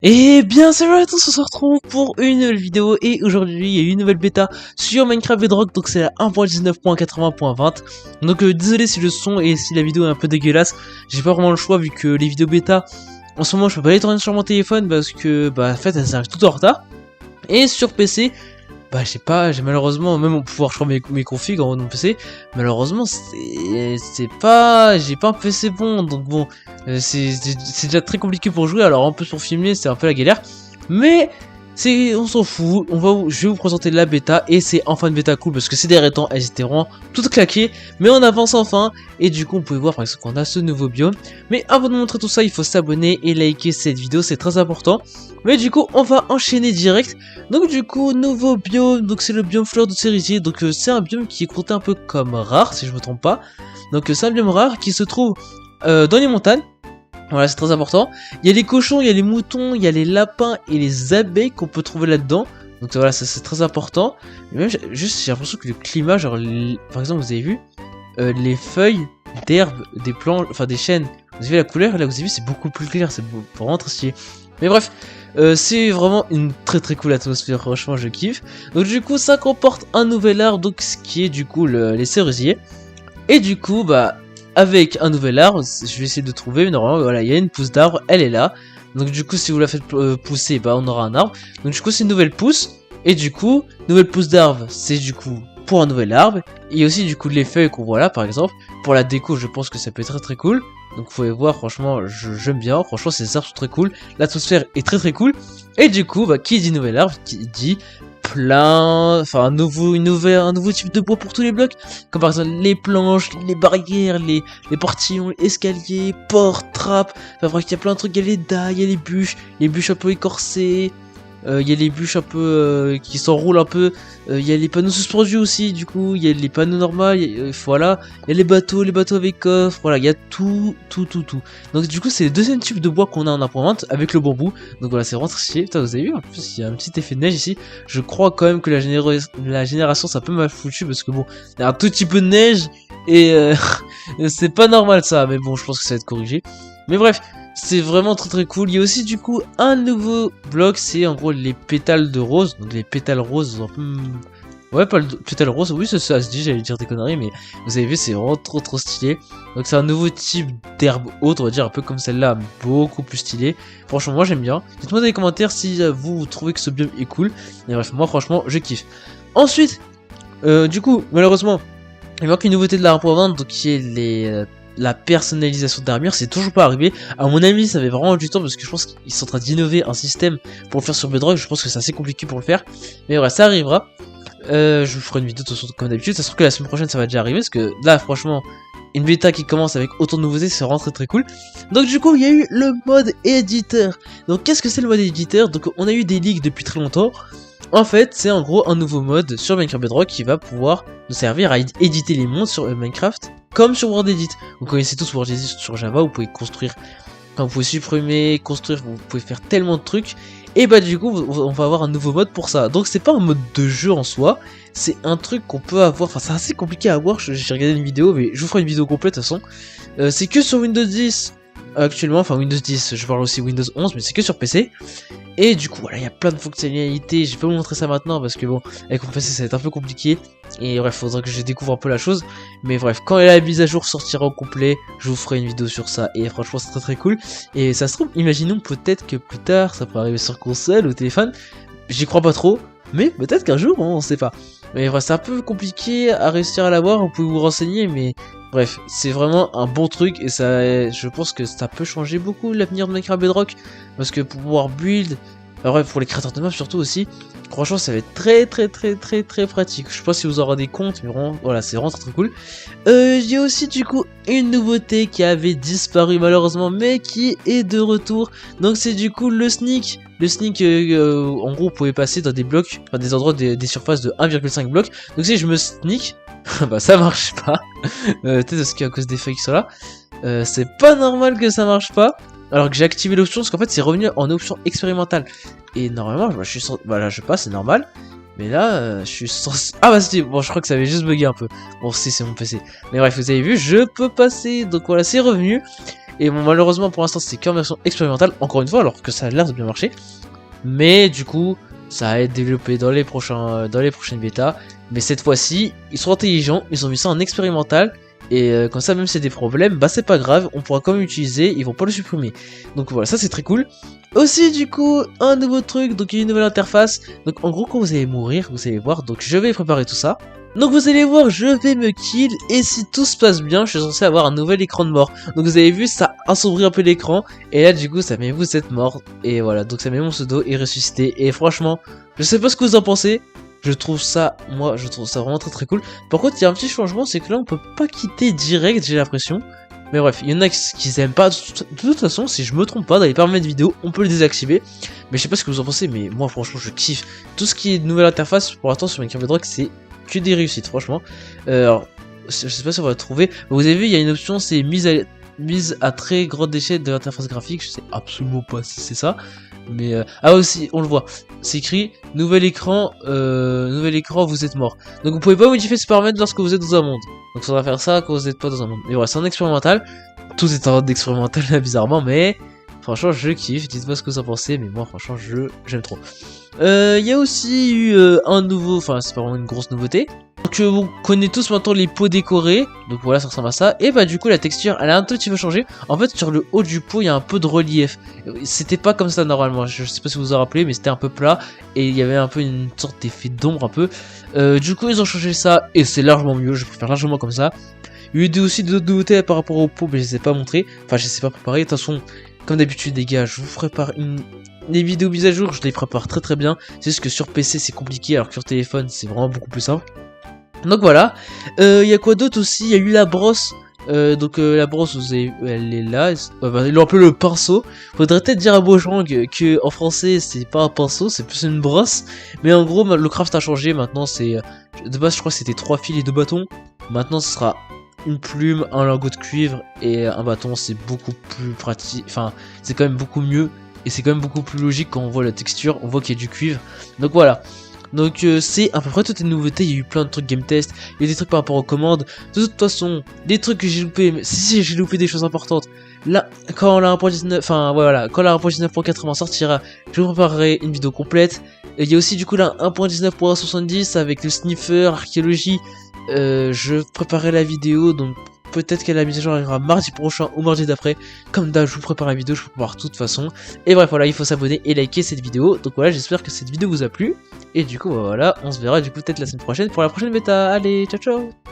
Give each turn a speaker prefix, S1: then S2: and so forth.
S1: Et bien salut à tous, on se retrouve pour une nouvelle vidéo et aujourd'hui il y a eu une nouvelle bêta sur Minecraft Bedrock, donc c'est la 1.19.80.20. Donc désolé si le son et si la vidéo est un peu dégueulasse, j'ai pas vraiment le choix vu que les vidéos bêta en ce moment je peux pas les tourner sur mon téléphone parce que en fait elles arrivent tout en retard. Et sur PC, j'ai malheureusement, même pour pouvoir changer mes configs en mon PC, malheureusement j'ai pas un PC bon, donc bon, c'est déjà très compliqué pour jouer, alors en plus pour filmer c'est un peu la galère, mais on s'en fout, je vais vous présenter la bêta, et c'est enfin une bêta cool, parce que ces derniers temps, elles étaient vraiment toutes claquées, mais on avance enfin, et du coup on pouvait voir par exemple qu'on a ce nouveau biome, mais avant de montrer tout ça, il faut s'abonner et liker cette vidéo, c'est très important, mais du coup on va enchaîner direct. Donc du coup, nouveau biome, donc c'est le biome fleur de cerisier, donc c'est un biome qui est compté un peu comme rare, si je me trompe pas, donc c'est un biome rare qui se trouve dans les montagnes. Voilà, c'est très important. Il y a les cochons, il y a les moutons, il y a les lapins et les abeilles qu'on peut trouver là-dedans. Donc voilà, ça c'est très important. Mais même, j'ai l'impression que le climat, genre, par exemple, vous avez vu, les feuilles d'herbe, des planches, enfin des chênes, vous avez vu la couleur, là vous avez vu, c'est beaucoup plus clair, c'est vraiment très stylé. Mais bref, c'est vraiment une très cool atmosphère, franchement je kiffe. Donc du coup, ça comporte un nouvel arbre, donc ce qui est du coup les cerisiers. Et du coup, avec un nouvel arbre, je vais essayer de trouver, mais normalement, voilà, il y a une pousse d'arbre, elle est là. Donc du coup, si vous la faites pousser, on aura un arbre. Donc du coup, c'est une nouvelle pousse. Et du coup, nouvelle pousse d'arbre, c'est du coup pour un nouvel arbre. Et aussi du coup les feuilles qu'on voit là, par exemple. Pour la déco, je pense que ça peut être très cool. Donc vous pouvez voir, franchement, j'aime bien. Franchement, ces arbres sont très cool. L'atmosphère est très cool. Et du coup, qui dit nouvel arbre, qui dit un nouveau type de bois pour tous les blocs, comme par exemple les planches, les barrières, les portillons, les escaliers, portes, trappes. Enfin bref, il y a plein de trucs, il y a les dalles, il y a les bûches un peu écorcées, il y a les bûches un peu qui s'enroulent un peu, il y a les panneaux suspendus aussi, du coup il y a les panneaux normaux, voilà, il y a les bateaux avec coffre, voilà, il y a tout. Donc du coup c'est le deuxième type de bois qu'on a en 1.20 avec le bambou. Donc voilà, c'est vraiment très stylé. Putain, vous avez vu, en plus il y a un petit effet de neige ici. Je crois quand même que la génération c'est un peu mal foutu, parce que bon, il y a un tout petit peu de neige et c'est pas normal ça, mais bon, je pense que ça va être corrigé. Mais bref, c'est vraiment très cool. Il y a aussi du coup un nouveau bloc, c'est en gros les pétales de rose. Donc les pétales roses, un peu... Ouais, pas le pétale rose, oui, ça se dit, j'allais dire des conneries, mais vous avez vu, c'est vraiment trop stylé. Donc c'est un nouveau type d'herbe haute, on va dire, un peu comme celle-là, beaucoup plus stylé. Franchement, moi j'aime bien. Dites-moi dans les commentaires si vous trouvez que ce biome est cool. Et bref, moi franchement, je kiffe. Ensuite, du coup, malheureusement, il manque une nouveauté de la 1.20, donc qui est la personnalisation d'armure. C'est toujours pas arrivé. À mon avis, ça avait vraiment du temps, parce que je pense qu'ils sont en train d'innover un système pour le faire sur Bedrock. Je pense que c'est assez compliqué pour le faire. Mais ouais, ça arrivera. Je vous ferai une vidéo comme d'habitude. Ça se trouve que la semaine prochaine ça va déjà arriver, parce que là franchement une bêta qui commence avec autant de nouveautés, c'est vraiment très cool. Donc du coup il y a eu le mode éditeur. Donc qu'est-ce que c'est le mode éditeur? Donc on a eu des leaks depuis très longtemps. En fait c'est en gros un nouveau mode sur Minecraft Bedrock qui va pouvoir nous servir à éditer les mondes sur Minecraft comme sur WorldEdit. Vous connaissez tous WorldEdit sur Java, vous pouvez construire, enfin, vous pouvez supprimer, construire, vous pouvez faire tellement de trucs. Et du coup on va avoir un nouveau mode pour ça. Donc c'est pas un mode de jeu en soi, c'est un truc qu'on peut avoir, enfin c'est assez compliqué à avoir, j'ai regardé une vidéo, mais je vous ferai une vidéo complète de toute façon. C'est que sur Windows 10 actuellement, enfin Windows 10, je parle aussi Windows 11, mais c'est que sur PC. Et du coup voilà, il y a plein de fonctionnalités, je vais pas vous montrer ça maintenant parce que bon, avec mon PC ça va être un peu compliqué. Et bref, faudra que je découvre un peu la chose. Mais bref, quand la mise à jour sortira au complet, je vous ferai une vidéo sur ça. Et franchement c'est très cool. Et ça se trouve, imaginons peut-être que plus tard ça pourrait arriver sur console ou téléphone. J'y crois pas trop, mais peut-être qu'un jour, on sait pas. Mais bref, c'est un peu compliqué à réussir à l'avoir, vous pouvez vous renseigner, mais bref, c'est vraiment un bon truc, et ça, je pense que ça peut changer beaucoup l'avenir de Minecraft Bedrock, parce que pour pouvoir build, bref, pour les créateurs de maps surtout aussi, franchement ça va être très pratique. Je sais pas si vous aurez des comptes, mais vraiment, voilà, c'est vraiment très cool. J'ai aussi du coup une nouveauté qui avait disparu malheureusement, mais qui est de retour, donc c'est du coup le sneak. Le sneak, en gros, vous pouvez passer dans des blocs, enfin des endroits, des surfaces de 1,5 blocs. Donc si je me sneak, ça marche pas. Peut-être parce qu'à cause des feuilles qui sont là. C'est pas normal que ça marche pas. Alors que j'ai activé l'option, parce qu'en fait c'est revenu en option expérimentale. Et normalement, je suis là je passe, c'est normal. Mais là, je suis censé... Ah c'était... Bon, je crois que ça avait juste bugué un peu. Bon, c'est mon PC. Mais bref, vous avez vu, je peux passer. Donc voilà, c'est revenu. Et bon, malheureusement pour l'instant c'est qu'en version expérimentale, encore une fois, alors que ça a l'air de bien marcher. Mais du coup, ça va être développé dans les prochaines bêtas. Mais cette fois-ci, ils sont intelligents, ils ont mis ça en expérimental. Et comme ça, même si c'est des problèmes, bah c'est pas grave, on pourra quand même l'utiliser, ils vont pas le supprimer. Donc voilà, ça c'est très cool. Aussi du coup, un nouveau truc, donc il y a une nouvelle interface. Donc en gros, quand vous allez mourir, vous allez voir, donc je vais préparer tout ça. Donc vous allez voir, je vais me kill, et si tout se passe bien, je suis censé avoir un nouvel écran de mort. Donc vous avez vu, ça assombrit un peu l'écran, et là du coup, ça met vous êtes mort. Et voilà, donc ça met mon pseudo et ressuscité. Et franchement, je sais pas ce que vous en pensez. Je trouve ça vraiment très très cool. Par contre, il y a un petit changement, c'est que là on peut pas quitter direct, j'ai l'impression. Mais bref, il y en a qui aiment pas. De toute façon, si je me trompe pas, dans les paramètres vidéo, on peut le désactiver. Mais je sais pas ce que vous en pensez, mais moi franchement, je kiffe. Tout ce qui est nouvelle interface, pour l'instant sur Minecraft Bedrock, c'est que des réussites, franchement. Alors, je sais pas si on va le trouver. Vous avez vu, il y a une option, c'est mise à très grande échelle de l'interface graphique. Je sais absolument pas si c'est ça. Mais ah aussi, on le voit, c'est écrit nouvel écran, vous êtes mort. Donc vous pouvez pas modifier ce paramètre lorsque vous êtes dans un monde. Donc ça va faire ça quand vous n'êtes pas dans un monde. Mais voilà, c'est en expérimental. Tout est en expérimental là, bizarrement, mais franchement je kiffe. Dites-moi ce que vous en pensez, mais moi franchement j'aime trop. Il y a aussi eu un nouveau, enfin c'est pas vraiment une grosse nouveauté. Donc vous connaissez tous maintenant les pots décorés, donc voilà ça ressemble à ça. Et bah du coup la texture elle a un tout petit peu changé. En fait sur le haut du pot il y a un peu de relief. C'était pas comme ça normalement, je sais pas si vous vous en rappelez, mais c'était un peu plat. Et il y avait un peu une sorte d'effet d'ombre un peu. Du coup ils ont changé ça et c'est largement mieux, je préfère largement comme ça. Il y a eu aussi d'autres nouveautés par rapport au pot, mais je les ai pas montrées. Enfin je les ai pas préparées, de toute façon comme d'habitude les gars, je vous prépare les vidéos mises à jour, je les prépare très très bien. C'est juste que sur PC c'est compliqué alors que sur téléphone c'est vraiment beaucoup plus simple. Donc voilà, il y a quoi d'autre aussi, il y a eu la brosse, la brosse, elle est là, ils l'ont appelé le pinceau. Faudrait peut-être dire à Mojang que en français c'est pas un pinceau, c'est plus une brosse. Mais en gros, le craft a changé, maintenant c'est, de base je crois que c'était 3 fils et 2 bâtons. Maintenant ce sera une plume, un lingot de cuivre et un bâton, c'est beaucoup plus pratique, enfin c'est quand même beaucoup mieux. Et c'est quand même beaucoup plus logique quand on voit la texture, on voit qu'il y a du cuivre. Donc voilà. Donc c'est à peu près toutes les nouveautés, il y a eu plein de trucs game test, il y a des trucs par rapport aux commandes, de toute façon, des trucs que j'ai loupé, mais si j'ai loupé des choses importantes. Là, quand la 1.19, enfin voilà, quand la 1.19.80 sortira, je vous préparerai une vidéo complète. Et il y a aussi du coup la 1.19.70 avec le sniffer, archéologie, je préparerai la vidéo, donc peut-être que la mise à jour arrivera mardi prochain ou mardi d'après. Comme d'hab, je vous prépare la vidéo, je vous prépare de toute façon. Et bref, voilà, il faut s'abonner et liker cette vidéo. Donc voilà, j'espère que cette vidéo vous a plu. Et du coup, voilà, on se verra du coup peut-être la semaine prochaine pour la prochaine bêta. Allez, ciao ciao!